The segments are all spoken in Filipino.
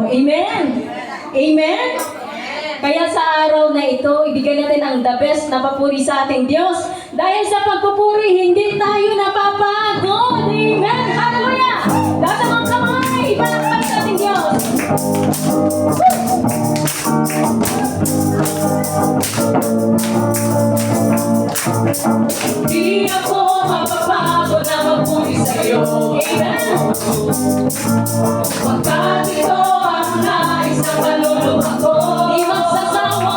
sa'yo. Amen? Amen? Kaya sa araw na ito, ibigay natin ang the best na papuri sa ating Diyos. Dahil sa pagpupuri, hindi tayo napapagod. Amen? Hallelujah! Lahat ng kamay, ipalakpak sa ating Diyos. Di ako mapapagod na magpuri sa'yo. Amen? Pagkat ito ang nais ng kaluluwa ko. Di magsasawa.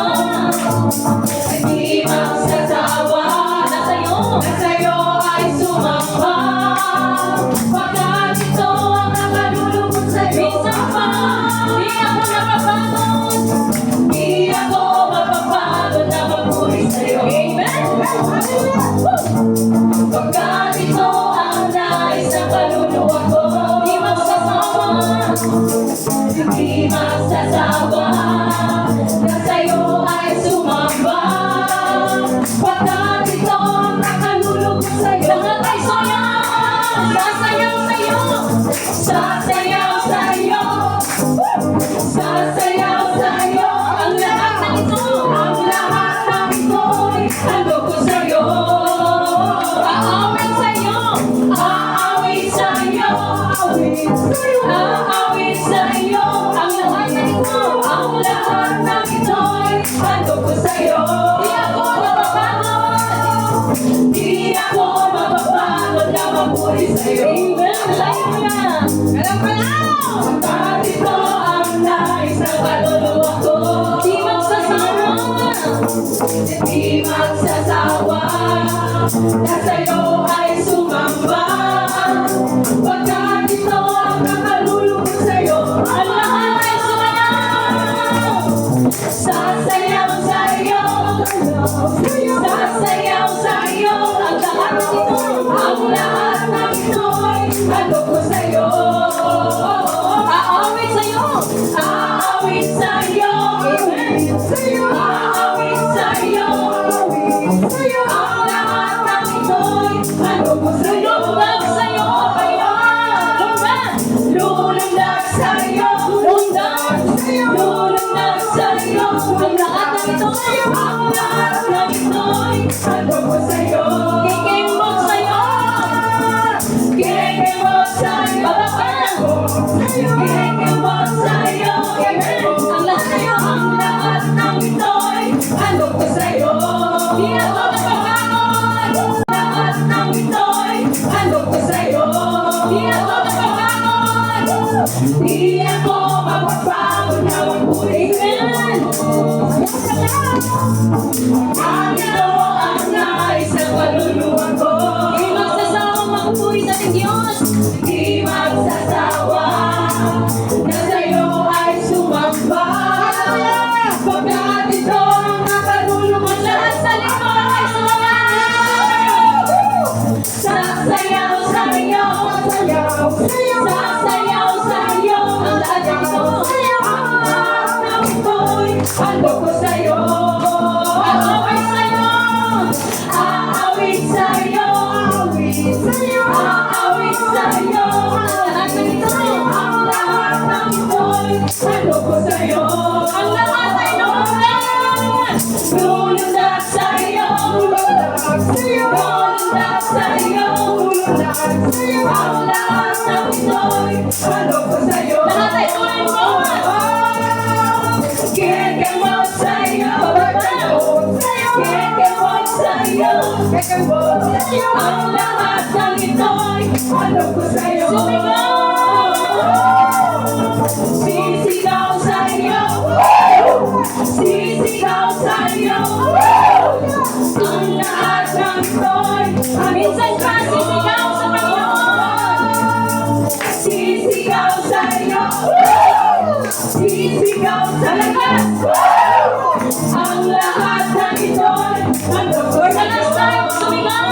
Di magsasawa. Na sa'yo ay sumamba. Pagkat ito ang nakalulubog sa'yo. Minsan pa, di ako napapagod. Di ako mapapagod na magpuri sa'yo. Amen? Pagkat ito ang nais ng kaluluwa ko. Di magsasawa. Di magsasawa. Na sa'yo ay sumamba. Pagkat ito ang nakalulubog sa'yo. Lahat ay sayaw. Sasayaw sa'yo. Sasayaw sa'yo. Sasayaw sa'yo. Ang lahat ng ito. Ang lahat ng ito'y hando ko sa'yo. Aawit sa'yo. Aawit sa'yo. Aawit sa'yo. Ang lahat ng ito. Ang lahat ng ito'y hando ko sa'yo. Di ako mapapagod. Di ako mapapagod na magpuri sa'yo. Amen. Hallelujah. Alam ko na. Pagkat ito ang nais ng kaluluwa ko. Di magsasawa. Di magsasawa. Na sa'yo ay sumamba. Pagkat ito ang nakalulubog sa'yo. Ang lahat ay sumayaw. Sasayaw sa'yo. Sasayaw sa'yo. Ang lahat ng ito. Ang lahat ng ito'y hando ko sa'yo. Aawit sa'yo. Aawit sa'yo. Aawit sa'yo. Ang lahat ng ito'y hando ko sa'yo. Lundag sa'yo. Lundag. Lundag sa'yo. Lundag. Lundag sa'yo. Ang lahat ng ito'y. Ang lahat ng ito'y hando ko sa'yo. Kikimot sa'yo. Kikimot sa'yo. Kikimot sa'yo. Ang lahat sa'yo. Ang lahat ng ito'y hando ko sa'yo. Di ako napapagod. Lahat ng ito'y hando ko sa'yo. Di ako napapagod. Di ako mapapagod na magpuri. Amen. Ang ito ang nais ng kaluluwa ko. Di magsasawa magpuri sa ating Diyos. Di magsasawa. Na sa'yo ay sumamba. Pagkat ito ang nakalulubog lahat sa likod ay sumayaw. Sasayaw sa'yo. Sasayaw sa'yo. Ang lahat ng ito. Ang lahat ng ito'y hando ko sa'yo. Aawit sa'yo. Aawit sa'yo. Aawit sa'yo. Ang lahat ng ito. Ang lahat ng ito'y hando ko sa'yo. Ang lahat ay lulundag. Lulundag sa'yo. Lulundag sa'yo. Ang lahat ng ito'y hando ko sa'yo. Lahat ay ulit mo. Kikimot sa'yo. Kikimot sa'yo. Ang lahat ng ito'y hando ko sa'yo. Sumigaw. Sisigaw sa'yo. Sisigaw sa'yo. Ang lahat ng ito'y minsan ka sisigaw sa Panginoon. Sisigaw sa'yo. Sisigaw sa lakas. Ang lahat ng ito'y hando ko sa'yo. Sumigaw.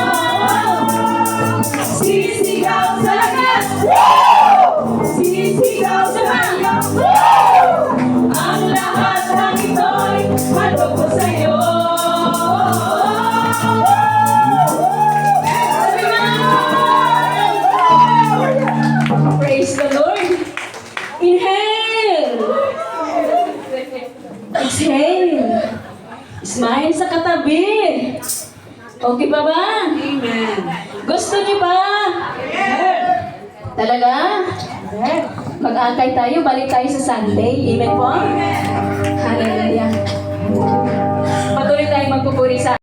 Sisigaw sa lakas. Sisigaw sa lakas. Ang lahat ng ito'y hando ko sa'yo. Praise the Lord. Inhale. Smile sa katabi. Okay pa ba? Amen. Gusto niyo ba? Talaga? Mag-akay tayo, balik tayo sa Sunday. Amen po? Hallelujah. Patuloy tayong magpupuri sa